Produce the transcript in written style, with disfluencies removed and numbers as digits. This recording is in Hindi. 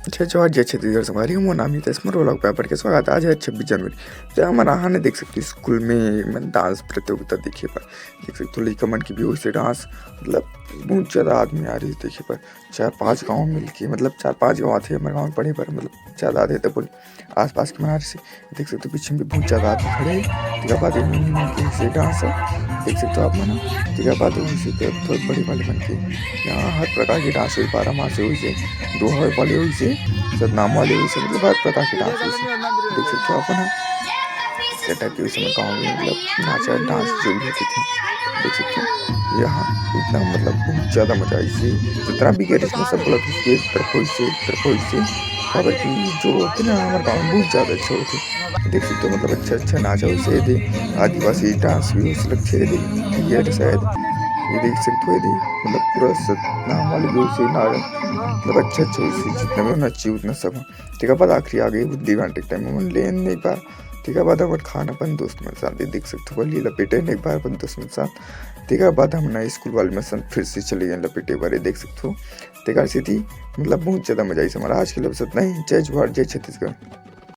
जय जवाहर जय छत्तीसगढ़ संगवारी हो, मोर नाम हितेश मोर व्लॉग पे आप के स्वागत है। आज है 26 जनवरी। तो हमारा हाने देख सकते स्कूल में डांस प्रतियोगिता देखे पर देख सकते हो लड़का मन की भी वैसे डांस मतलब बहुत ज़्यादा आदमी आ रही देखे पर 4-5 गाँव मिल के मतलब 4-5 गाँव थे हमारे गाँव में पढ़े पर मतलब ज़्यादा आते थे बोले आस पास के मनार से देख सकते हो पीछे में भी बहुत ज़्यादा आदमी खड़े है बाद से डांस देख सकते हो आप मना ठीक है बाद थोड़े बड़े वाले बन के यहाँ हर प्रकार की डांस हुई 12 माह से हुई से 2 वाले हुई से सतनाम वाले हुई से मतलब हर प्रकार की डांस हुई से देख सकते हो आप ना इस टाइप के समय गाँव में मतलब नाचा डांस जो भी होती थी देख सकते हो यहाँ इतना मतलब बहुत ज़्यादा मजा आई से जितना भी गैर इसमें सब लोग एक तरफ हुई से खबर की जो होते ना हमारे गाँव में बहुत ज़्यादा अच्छे होते देख सकते हो मतलब अच्छा नाचा वैसे थे आदिवासी डांस भी उस अच्छे थे ये शायद ये देख सकते हो मतलब पूरा सतनाम वाले भी उसे ना मतलब अच्छा वैसे जितना भी होना चाहिए उतना सब ठीक है बाद आखिरी आ गई बुद्धि घंटे के टाइम में लेन एक बार ठीक है बाद हमारे खाना अपन दोस्त मेरे साथ देख सकते हो ली लपेटे एक बार अपन दोस्त मेरे साथ ठीक है बाद हम नए स्कूल वाले में संग फिर से चले गए लपेटे बारे देख सकते हो ठीक है ऐसी थी मतलब बहुत ज़्यादा मजा आई हमारा आज के लिए बस इतना ही। जय जवाहर जय छत्तीसगढ़।